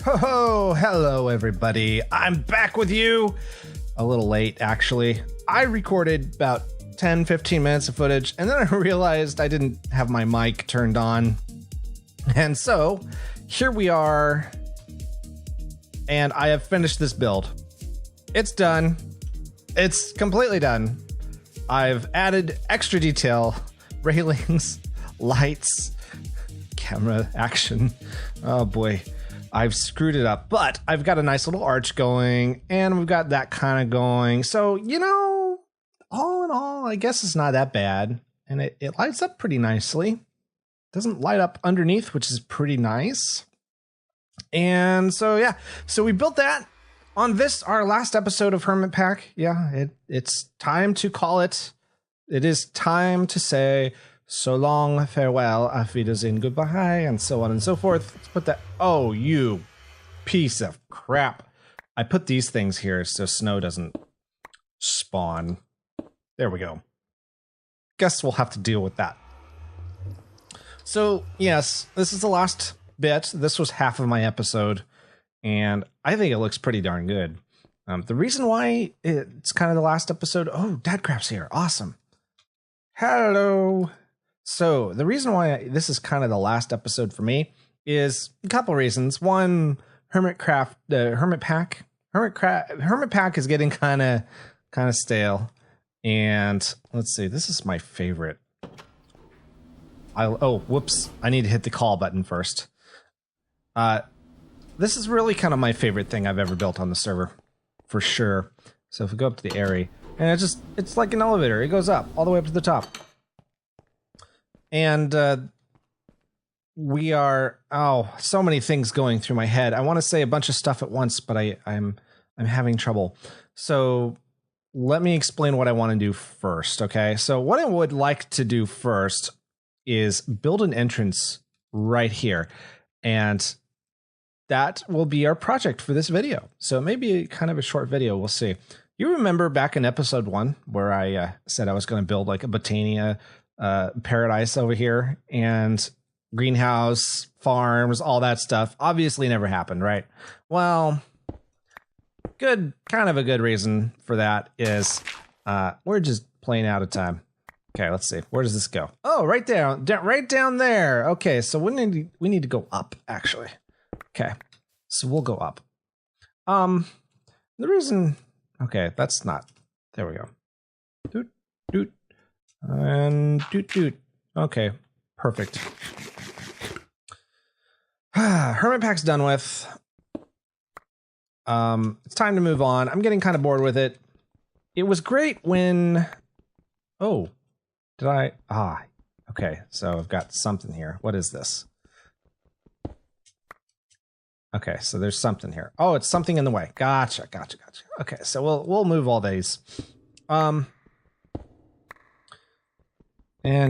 Oh, hello everybody. I'm back with you. A little late, actually. I recorded about 10-15 minutes of footage, and then I realized I didn't have my mic turned on. And so, here we are, and I have finished this build. It's done. It's completely done. I've added extra detail, railings, lights, camera action. Oh boy. I've screwed it up, but I've got a nice little arch going, and we've got that kind of going. So, you know, all in all, I guess it's not that bad. And it lights up pretty nicely. Doesn't light up underneath, which is pretty nice. And so, yeah. So we built that on this, our last episode of Hermitpack. Yeah, it's time to call it. It is time to say so long, farewell, auf Wiedersehen, goodbye, and so on and so forth. Let's put that. Oh, you piece of crap. I put these things here so snow doesn't spawn. There we go. Guess we'll have to deal with that. So, yes, this is the last bit. This was half of my episode, and I think it looks pretty darn good. The reason why it's kind of the last episode... Oh, Dadcraft's here. Awesome. Hello. So the reason why this is kind of the last episode for me is a couple reasons. One, Hermitcraft, Hermitpack is getting kind of stale. And let's see, this is my favorite. Oh, whoops! I need to hit the call button first. This is really kind of my favorite thing I've ever built on the server, for sure. So if we go up to the area, and it's like an elevator. It goes up all the way up to the top. And we are, so many things going through my head. I want to say a bunch of stuff at once, but I'm having trouble. So let me explain what I want to do first, okay? So what I would like to do first is build an entrance right here. And that will be our project for this video. So it may be kind of a short video. We'll see. You remember back in episode 1 where I said I was going to build like a Botania paradise over here and greenhouse, farms, all that stuff. Obviously never happened, right? Well, kind of a good reason for that is we're just playing out of time. Okay, let's see. Where does this go? Oh, right down there. Okay, so we need to go up, actually. Okay, so we'll go up. The reason... Okay, that's not... There we go. Doot, doot. And doot doot. Okay, perfect. Hermitpack's done with. It's time to move on. I'm getting kind of bored with it. It was great when... Oh, did I... okay, so I've got something here. What is this? Okay, so there's something here. Oh, it's something in the way. Gotcha. Okay, so we'll move all these. And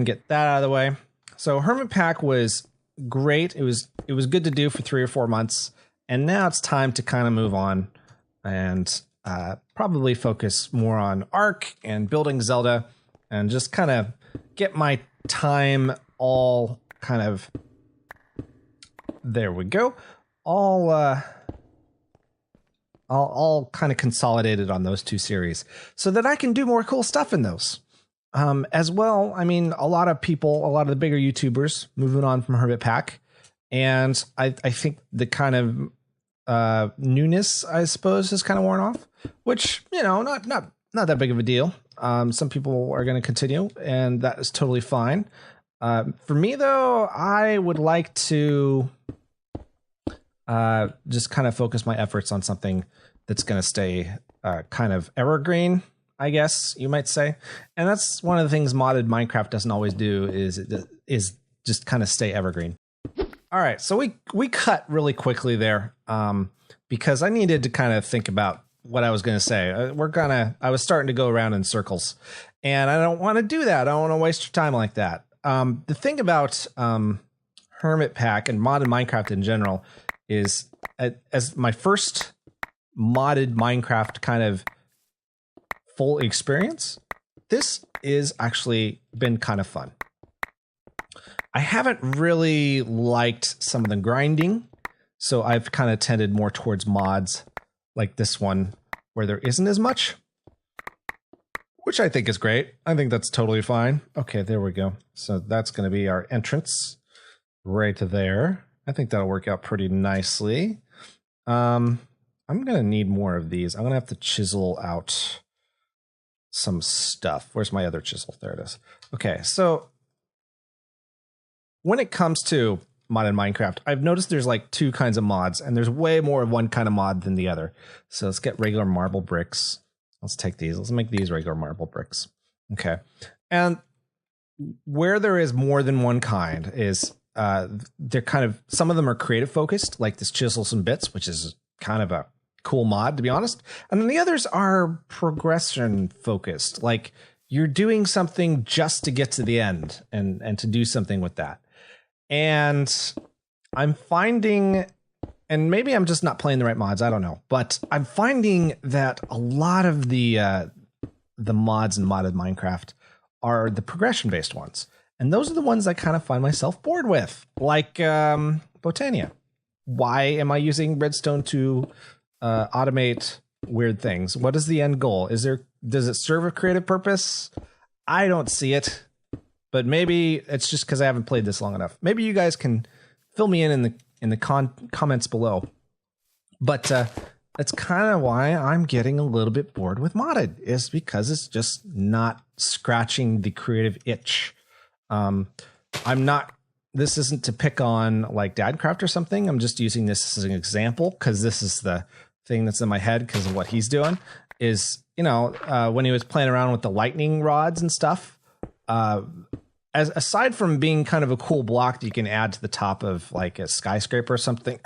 get that out of the way. So Hermitpack was great. It was good to do for 3 or 4 months. And now it's time to kind of move on and probably focus more on Ark and building Zelda and just kind of get my time all kind of... There we go. All kind of consolidated on those 2 series so that I can do more cool stuff in those. As well, I mean, a lot of the bigger YouTubers moving on from Hermitpack, and I think the kind of newness, I suppose, is kind of worn off, which, you know, not that big of a deal. Some people are going to continue, and that is totally fine. For me, though, I would like to just kind of focus my efforts on something that's going to stay kind of evergreen, I guess you might say. And that's one of the things modded Minecraft doesn't always do is just kind of stay evergreen. All right, so we cut really quickly there because I needed to kind of think about what I was going to say. I was starting to go around in circles, and I don't want to do that. I don't want to waste your time like that. The thing about Hermitpack and modded Minecraft in general is, as my first modded Minecraft kind of full experience, this is actually been kind of fun. I haven't really liked some of the grinding So I've kind of tended more towards mods like this one where there isn't as much, which I think is great. I think that's totally fine. Okay, there we go. So that's going to be our entrance right there. I think that'll work out pretty nicely. I'm going to need more of these. I'm going to have to chisel out some stuff. Where's my other chisel? There it is. Okay, so when it comes to modded Minecraft, I've noticed there's like two kinds of mods, and there's way more of one kind of mod than the other. So let's get regular marble bricks. Let's take these. Let's make these regular marble bricks. Okay. And where there is more than one kind is they're kind of, some of them are creative focused, like this chisels and bits, which is kind of a cool mod, to be honest. And then the others are progression focused, like you're doing something just to get to the end and to do something with that. And I'm finding, and maybe I'm just not playing the right mods, I don't know, but I'm finding that a lot of the mods in modded Minecraft are the progression-based ones. And those are the ones I kind of find myself bored with, like Botania. Why am I using redstone to automate weird things? What is the end goal? Does it serve a creative purpose? I don't see it. But maybe it's just because I haven't played this long enough. Maybe you guys can fill me in the comments below. But that's kind of why I'm getting a little bit bored with modded, is because it's just not scratching the creative itch. This isn't to pick on like Dadcraft or something. I'm just using this as an example because this is the thing that's in my head because of what he's doing. Is, when he was playing around with the lightning rods and stuff, aside from being kind of a cool block that you can add to the top of like a skyscraper or something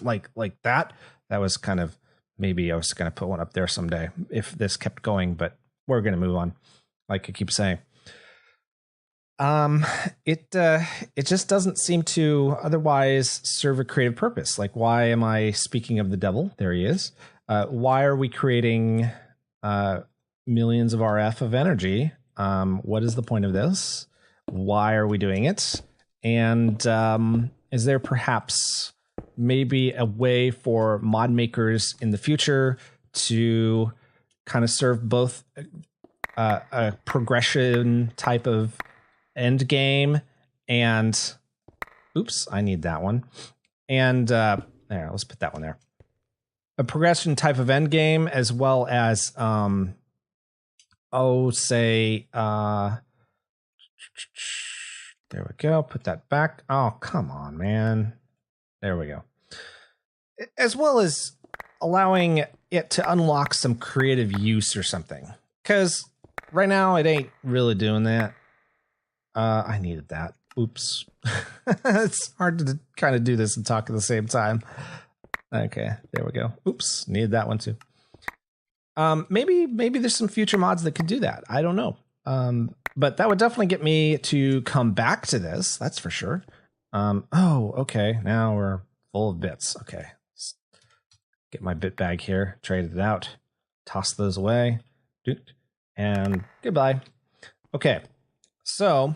like that was kind of, maybe I was going to put one up there someday if this kept going, but we're going to move on. Like I keep saying, it just doesn't seem to otherwise serve a creative purpose. Like, why am I speaking of the devil? There he is. Why are we creating millions of RF of energy? What is the point of this? Why are we doing it? And is there perhaps maybe a way for mod makers in the future to kind of serve both a progression type of end game and, oops, I need that one. And there, let's put that one there. A progression type of end game, as well as, there we go. Put that back. Oh, come on, man. There we go. As well as allowing it to unlock some creative use or something. Because right now it ain't really doing that. I needed that. Oops. It's hard to kind of do this and talk at the same time. Okay, there we go. Oops, needed that one too. Maybe there's some future mods that could do that. I don't know. But that would definitely get me to come back to this. That's for sure. Oh, okay. Now we're full of bits. Okay. Let's get my bit bag here. Trade it out. Toss those away. And goodbye. Okay. So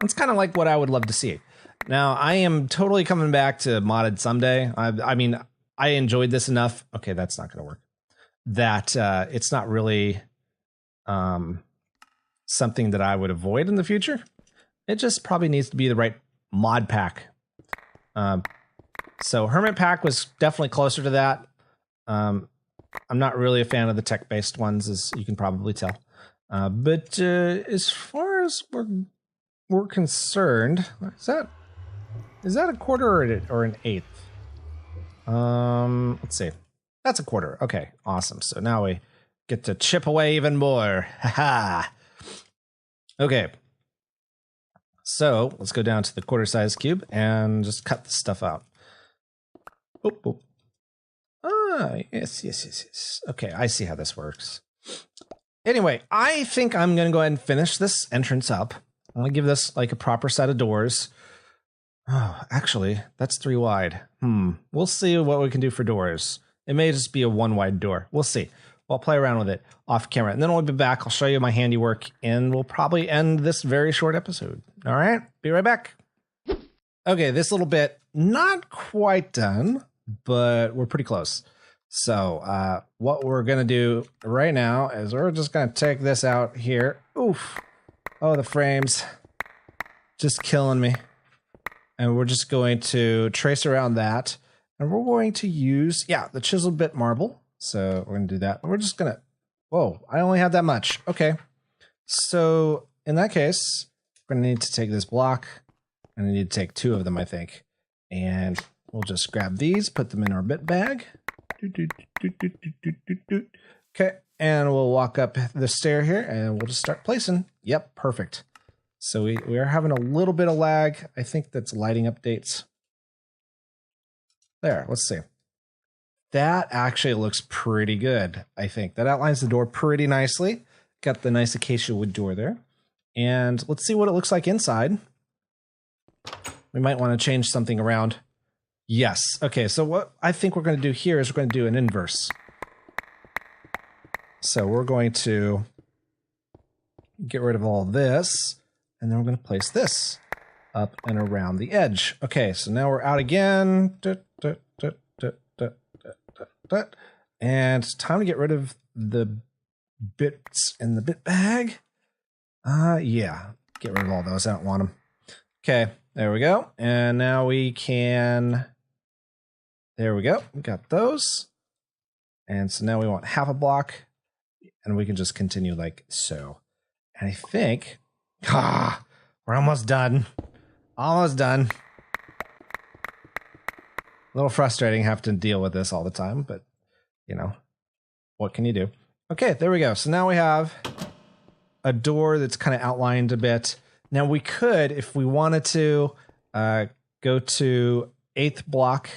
it's kind of like what I would love to see. Now, I am totally coming back to modded someday. I mean, I enjoyed this enough. Okay, that's not going to work. That it's not really something that I would avoid in the future. It just probably needs to be the right mod pack. So Hermitpack was definitely closer to that. I'm not really a fan of the tech-based ones, as you can probably tell. But as far as we're concerned, is that a quarter or an eighth? Let's see. That's a quarter. Okay, awesome. So now we get to chip away even more. Haha. Okay. So let's go down to the quarter size cube and just cut this stuff out. Boop, boop. Ah, yes. Okay, I see how this works. Anyway, I think I'm going to go ahead and finish this entrance up. I'm going to give this like a proper set of doors. Oh, actually, that's 3 wide. We'll see what we can do for doors. It may just be a 1 wide door. We'll see. I'll play around with it off camera. And then we'll be back. I'll show you my handiwork. And we'll probably end this very short episode. All right? Be right back. Okay, this little bit, not quite done, but we're pretty close. So what we're going to do right now is we're just going to take this out here. Oof. Oh, the frames. Just killing me. And we're just going to trace around that. And we're going to use, the chiseled bit marble. So we're going to do that. We're just going to, whoa, I only have that much. Okay. So in that case, we're going to need to take this block. And I need to take 2 of them, I think. And we'll just grab these, put them in our bit bag. Okay, and we'll walk up the stair here and we'll just start placing. Yep, perfect. So we are having a little bit of lag. I think that's lighting updates. There, let's see. That actually looks pretty good, I think. That outlines the door pretty nicely. Got the nice acacia wood door there. And let's see what it looks like inside. We might want to change something around. Yes. Okay, so what I think we're going to do here is we're going to do an inverse. So we're going to get rid of all this, and then we're going to place this up and around the edge. Okay, so now we're out again. And it's time to get rid of the bits in the bit bag. Yeah, get rid of all those. I don't want them. Okay, there we go. And now we can... There we go. We got those. And so now we want half a block. And we can just continue like so. And I think... we're almost done. Almost done. A little frustrating having to deal with this all the time. But, you know, what can you do? Okay, there we go. So now we have a door that's kind of outlined a bit. Now we could, if we wanted to, go to 8th block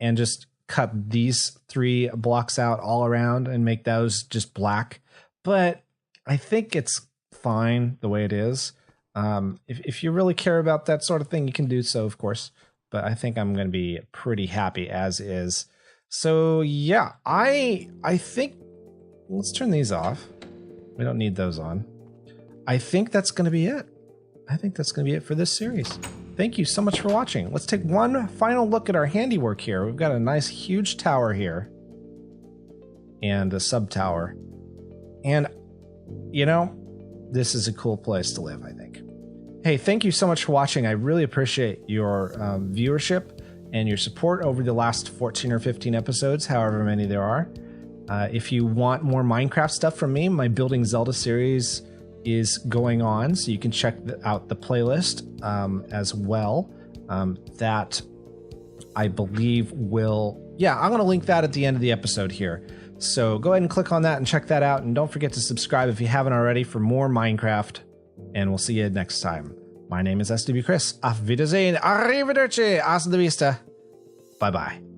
and just cut these 3 blocks out all around and make those just black. But I think it's fine the way it is. If you really care about that sort of thing, you can do so, of course. But I think I'm going to be pretty happy as is. So yeah, I think, let's turn these off. We don't need those on. I think that's going to be it. I think that's going to be it for this series. Thank you so much for watching. Let's take one final look at our handiwork here. We've got a nice huge tower here. And a sub tower. And, you know, this is a cool place to live, I think. Hey, thank you so much for watching. I really appreciate your viewership and your support over the last 14 or 15 episodes, however many there are. If you want more Minecraft stuff from me, my Building Zelda series is going on, so you can check out the playlist as well. That I believe will... Yeah, I'm going to link that at the end of the episode here. So go ahead and click on that and check that out. And don't forget to subscribe if you haven't already for more Minecraft. And we'll see you next time. My name is SWChris. Auf Wiedersehen. Arrivederci. Hasta la vista. Bye-bye.